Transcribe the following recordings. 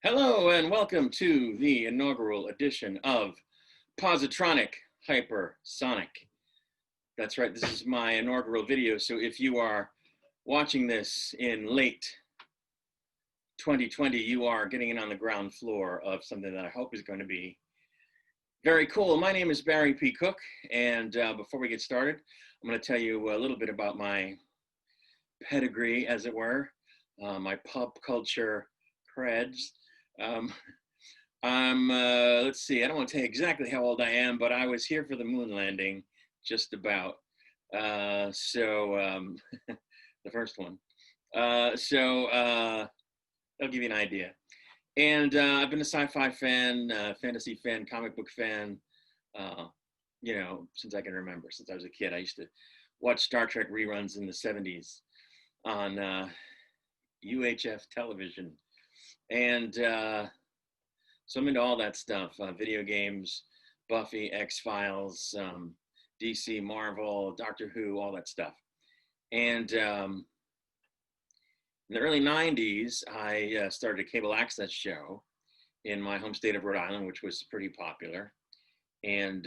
Hello and welcome to the inaugural edition of Positronic Hypersonic. That's right, this is my inaugural video, so if you are watching this in late 2020, you are getting in on the ground floor of something that I hope is going to be very cool. My name is Barry P. Cook, and before we get started, I'm going to tell you a little bit about my pedigree, as it were, my pop culture creds. Let's see, I don't want to tell you exactly how old I am, but I was here for the moon landing, just about. The first one. That'll give you an idea. And I've been a sci-fi fan, fantasy fan, comic book fan, since I can remember, since I was a kid. I used to watch Star Trek reruns in the 70s on UHF television. And so I'm into all that stuff, video games, Buffy, X-Files, DC, Marvel, Doctor Who, all that stuff. And in the early 90s, I started a cable access show in my home state of Rhode Island, which was pretty popular. And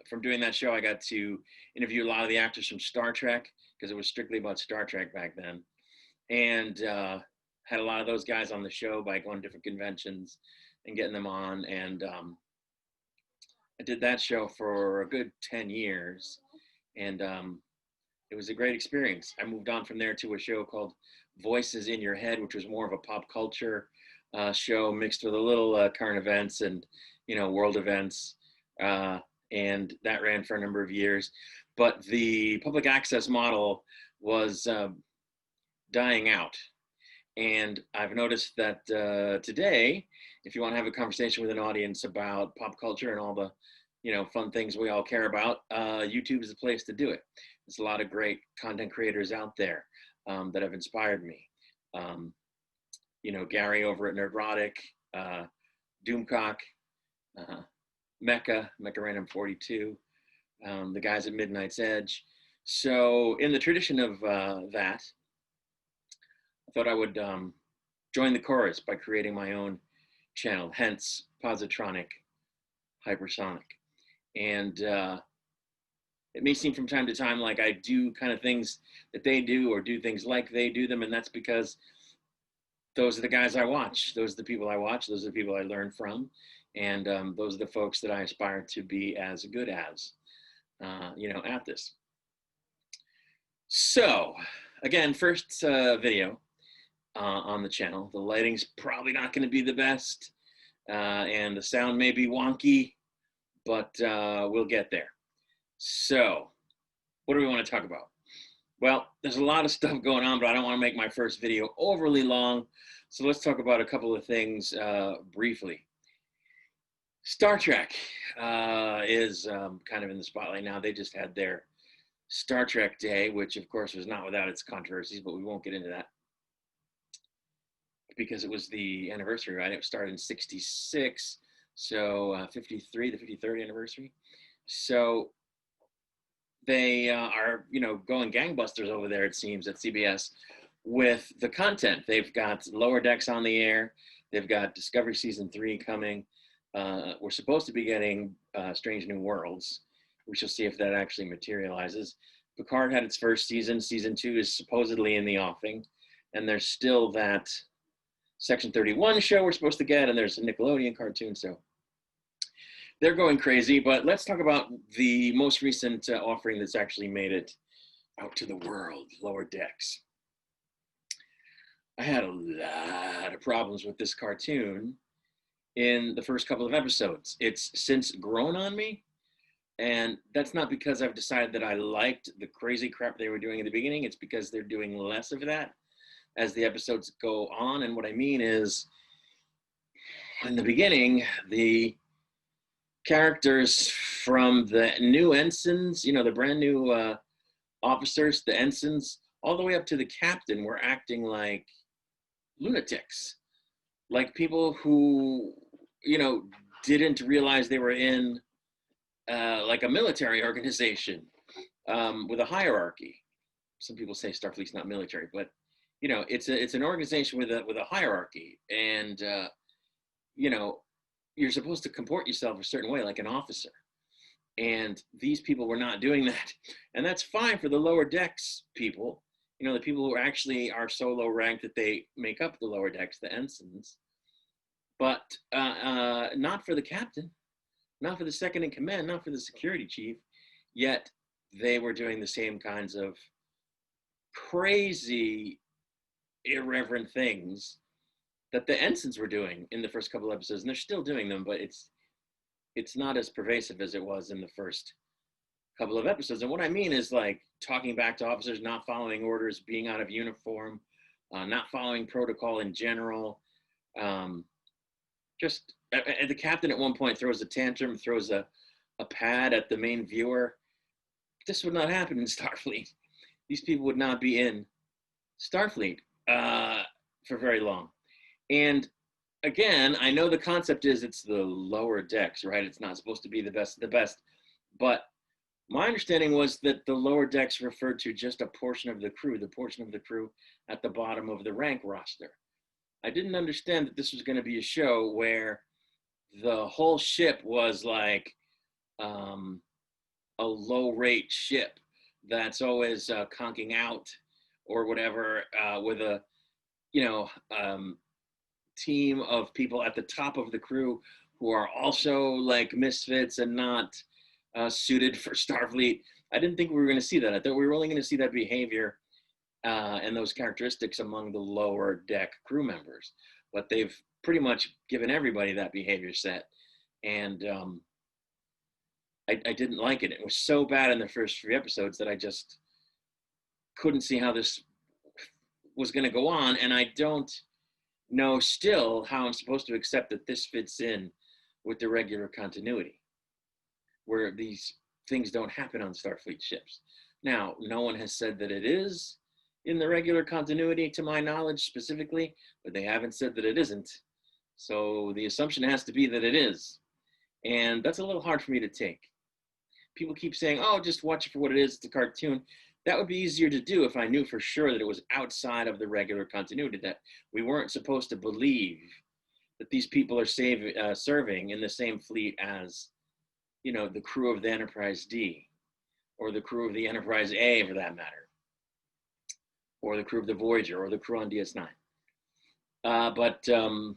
from doing that show, I got to interview a lot of the actors from Star Trek, because it was strictly about Star Trek back then. And had a lot of those guys on the show by going to different conventions and getting them on. And I did that show for a good 10 years. And it was a great experience. I moved on from there to a show called Voices in Your Head, which was more of a pop culture show mixed with a little current events and, world events. And that ran for a number of years. But the public access model was dying out. And I've noticed that today, if you want to have a conversation with an audience about pop culture and all the, fun things we all care about, YouTube is the place to do it. There's a lot of great content creators out there that have inspired me. Gary over at Nerdrotic, Doomcock, Mecca Random 42, the guys at Midnight's Edge. So in the tradition of that, I thought I would join the chorus by creating my own channel, hence Positronic Hypersonic. And it may seem from time to time like I do kind of things that they do or do things like they do them, and that's because those are the guys I watch. Those are the people I watch. Those are the people I learn from. And those are the folks that I aspire to be as good as, at this. So, again, first video on the channel. The lighting's probably not going to be the best, and the sound may be wonky, but we'll get there. So, what do we want to talk about? Well, there's a lot of stuff going on, but I don't want to make my first video overly long, so let's talk about a couple of things briefly. Star Trek is kind of in the spotlight now. They just had their Star Trek Day, which of course was not without its controversies, but we won't get into that because it was the anniversary, right? It started in '66, so 53, the 53rd anniversary. So they are, going gangbusters over there, it seems, at CBS with the content. They've got Lower Decks on the air. They've got Discovery Season 3 coming. We're supposed to be getting Strange New Worlds. We shall see if that actually materializes. Picard had its first season. Season 2 is supposedly in the offing. And there's still that Section 31 show we're supposed to get, and there's a Nickelodeon cartoon, so they're going crazy. But let's talk about the most recent offering that's actually made it out to the world, Lower Decks. I had a lot of problems with this cartoon in the first couple of episodes. It's since grown on me, and that's not because I've decided that I liked the crazy crap they were doing in the beginning. It's because they're doing less of that as the episodes go on. And what I mean is, in the beginning, the characters from the new ensigns, the brand new officers, the ensigns, all the way up to the captain were acting like lunatics, like people who, didn't realize they were in like a military organization with a hierarchy. Some people say Starfleet's not military, but you know, it's an organization with a hierarchy, and you know, you're supposed to comport yourself a certain way, like an officer. And these people were not doing that, and that's fine for the lower decks people. You know, the people who actually are so low ranked that they make up the lower decks, the ensigns. But not for the captain, not for the second in command, not for the security chief. Yet they were doing the same kinds of crazy, irreverent things that the ensigns were doing in the first couple episodes, and they're still doing them, but it's not as pervasive as it was in the first couple of episodes. And what I mean is like talking back to officers, not following orders, being out of uniform, not following protocol in general. Just the captain at one point throws a tantrum, throws a pad at the main viewer. This would not happen in Starfleet. These people would not be in Starfleet for very long. And again, I know the concept is it's the lower decks, right? It's not supposed to be the best of the best. But my understanding was that the lower decks referred to just a portion of the crew, the portion of the crew at the bottom of the rank roster. I didn't understand that this was going to be a show where the whole ship was like a low rate ship that's always conking out or whatever with a, you know, team of people at the top of the crew who are also like misfits and not suited for Starfleet. I didn't think we were going to see that. I thought we were only going to see that behavior and those characteristics among the lower deck crew members. But they've pretty much given everybody that behavior set. And I didn't like it. It was so bad in the first 3 episodes that I just couldn't see how this was going to go on. And I don't know still how I'm supposed to accept that this fits in with the regular continuity, where these things don't happen on Starfleet ships. Now, no one has said that it is in the regular continuity, to my knowledge specifically, but they haven't said that it isn't. So the assumption has to be that it is. And that's a little hard for me to take. People keep saying, oh, just watch it for what it is, it's a cartoon. That would be easier to do if I knew for sure that it was outside of the regular continuity, that we weren't supposed to believe that these people are serving in the same fleet as, you know, the crew of the Enterprise D, or the crew of the Enterprise A, for that matter, or the crew of the Voyager, or the crew on DS9. But for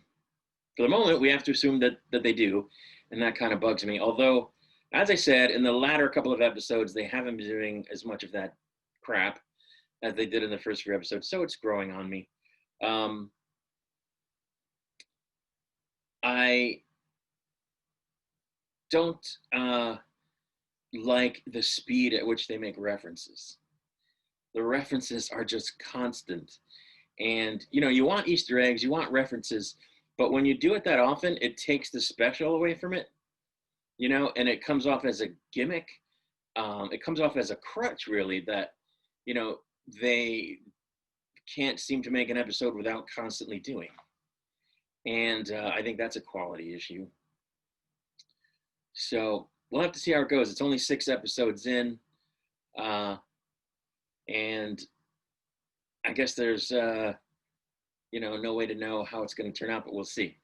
the moment, we have to assume that they do, and that kind of bugs me. Although, as I said, in the latter couple of episodes, they haven't been doing as much of that crap as they did in the first 3 episodes, so it's growing on me. I don't like the speed at which they make references. The references are just constant. And, you know, you want Easter eggs, you want references, but when you do it that often, it takes the special away from it, you know, and it comes off as a gimmick. It comes off as a crutch, really, that, you know, they can't seem to make an episode without constantly doing. And I think that's a quality issue. So we'll have to see how it goes. It's only 6 episodes in. And I guess there's, you know, no way to know how it's going to turn out, but we'll see.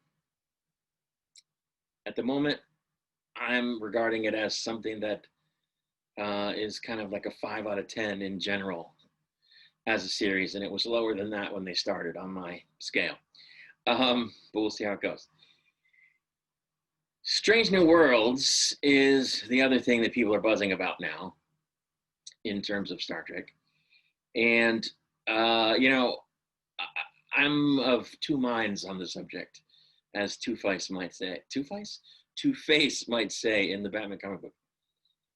At the moment, I'm regarding it as something that is kind of like a 5 out of 10 in general as a series, and it was lower than that when they started on my scale. But we'll see how it goes. Strange New Worlds is the other thing that people are buzzing about now in terms of Star Trek. And, you know, I'm of 2 minds on the subject, as Two-Face might say. Two-Face might say in the Batman comic book.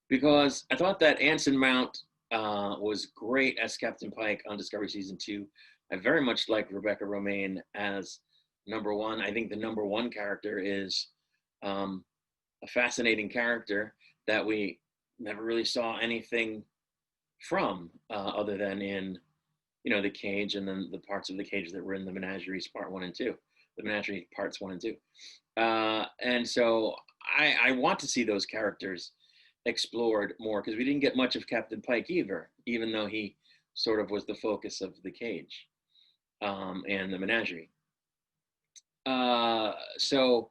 Because I thought that Anson Mount was great as Captain Pike on Discovery Season 2. I very much like Rebecca Romijn as number 1. I think the number 1 character is a fascinating character that we never really saw anything from other than in, you know, the Cage, and then the parts of the Cage that were in the Menageries Part 1 and 2, the Menagerie Parts 1 and 2. And so I want to see those characters explored more, because we didn't get much of Captain Pike either, even though he sort of was the focus of the Cage. and the Menagerie. So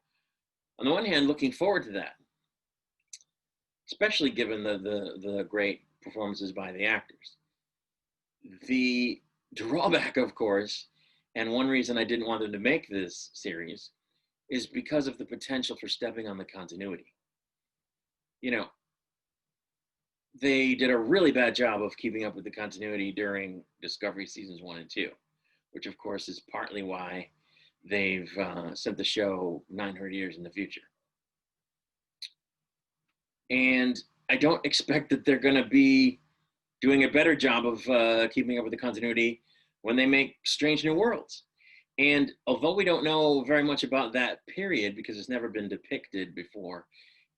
on the one hand, looking forward to that, especially given the great performances by the actors. The drawback, of course, and one reason I didn't want them to make this series is because of the potential for stepping on the continuity. You know, they did a really bad job of keeping up with the continuity during Discovery seasons 1 and 2, which of course is partly why they've sent the show 900 years in the future. And I don't expect that they're going to be doing a better job of keeping up with the continuity when they make Strange New Worlds. And although we don't know very much about that period because it's never been depicted before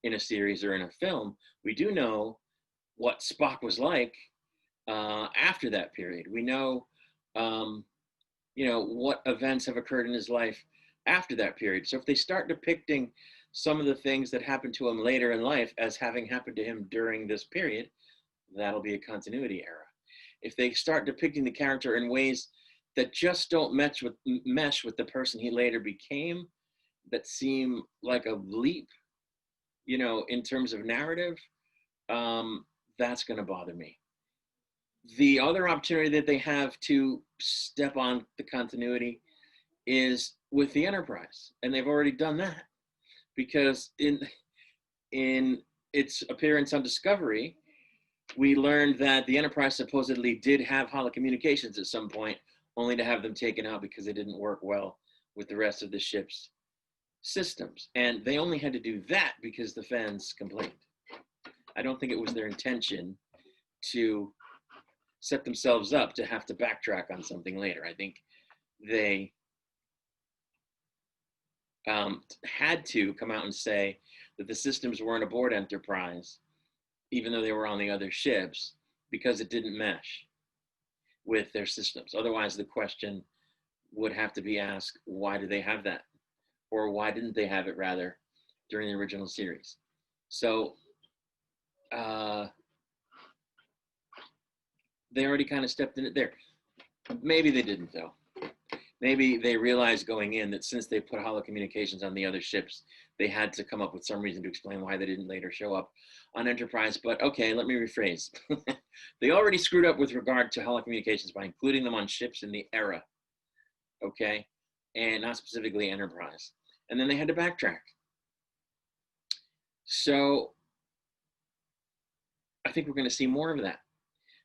in a series or in a film, we do know what Spock was like after that period. We know, what events have occurred in his life after that period. So if they start depicting some of the things that happened to him later in life as having happened to him during this period, that'll be a continuity error. If they start depicting the character in ways that just don't mesh with the person he later became, that seem like a leap, in terms of narrative, that's going to bother me. The other opportunity that they have to step on the continuity is with the Enterprise, and they've already done that because in its appearance on Discovery, we learned that the Enterprise supposedly did have holocommunications at some point, only to have them taken out because they didn't work well with the rest of the ship's systems. And they only had to do that because the fans complained. I don't think it was their intention to set themselves up to have to backtrack on something later. I think they had to come out and say that the systems weren't aboard Enterprise, even though they were on the other ships, because it didn't mesh with their systems. Otherwise, the question would have to be asked, why do they have that? Or why didn't they have it, rather, during the original series? So they already kind of stepped in it there. Maybe they didn't, though. Maybe they realized going in that since they put holocommunications on the other ships, they had to come up with some reason to explain why they didn't later show up on Enterprise. But okay, let me rephrase. They already screwed up with regard to holocommunications by including them on ships in the era, okay? And not specifically Enterprise. And then they had to backtrack. So I think we're going to see more of that.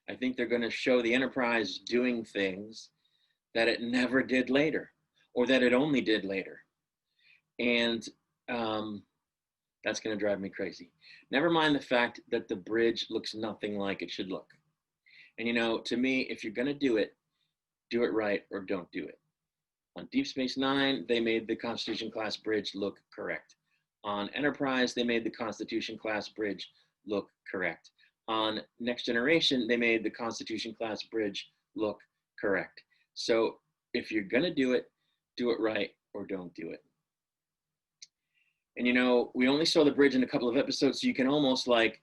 I think they're going to show the Enterprise doing things that it never did later, or that it only did later. And that's going to drive me crazy. Never mind the fact that the bridge looks nothing like it should look. And to me, if you're going to do it right or don't do it. On Deep Space Nine, they made the Constitution-class bridge look correct. On Enterprise, they made the Constitution-class bridge look correct. On Next Generation, they made the Constitution-class bridge look correct. So if you're going to do it right or don't do it. And, we only saw the bridge in a couple of episodes, so you can almost like,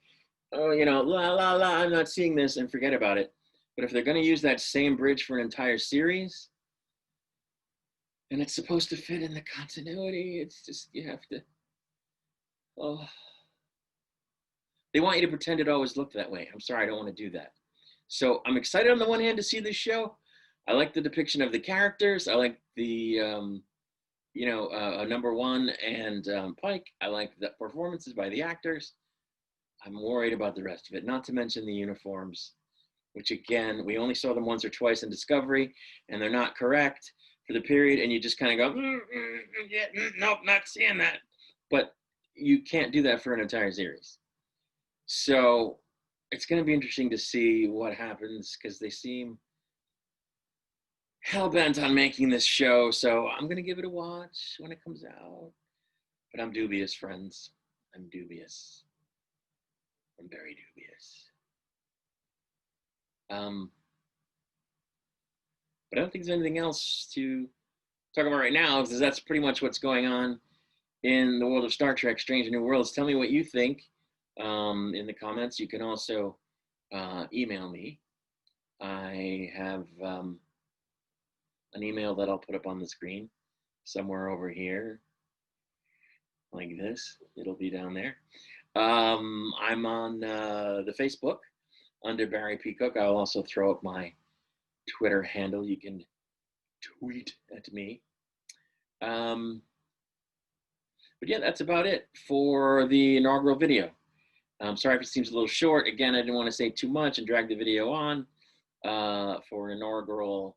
oh, la, la, la, I'm not seeing this, and forget about it. But if they're going to use that same bridge for an entire series, and it's supposed to fit in the continuity, it's just, you have to, oh. They want you to pretend it always looked that way. I'm sorry, I don't want to do that. So I'm excited on the one hand to see this show. I like the depiction of the characters. I like the, number one and Pike. I like the performances by the actors. I'm worried about the rest of it, not to mention the uniforms, which again, we only saw them once or twice in Discovery, and they're not correct for the period, and you just kind of go, nope, not seeing that. But you can't do that for an entire series. So it's going to be interesting to see what happens, because they seem hell-bent on making this show. So I'm going to give it a watch when it comes out. But I'm dubious, friends. I'm dubious. I'm very dubious. But I don't think there's anything else to talk about right now, because that's pretty much what's going on in the world of Star Trek, Strange New Worlds. Tell me what you think in the comments. You can also email me. I have an email that I'll put up on the screen somewhere over here, like this. It'll be down there. I'm on the Facebook under Barry P. Cook. I'll also throw up my Twitter handle. You can tweet at me. But yeah, that's about it for the inaugural video. I'm sorry if it seems a little short. Again, I didn't want to say too much and drag the video on for an inaugural,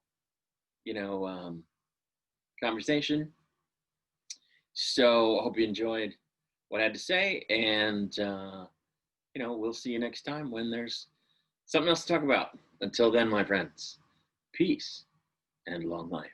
conversation. So I hope you enjoyed what I had to say, and we'll see you next time when there's something else to talk about. Until then, my friends, peace and long life.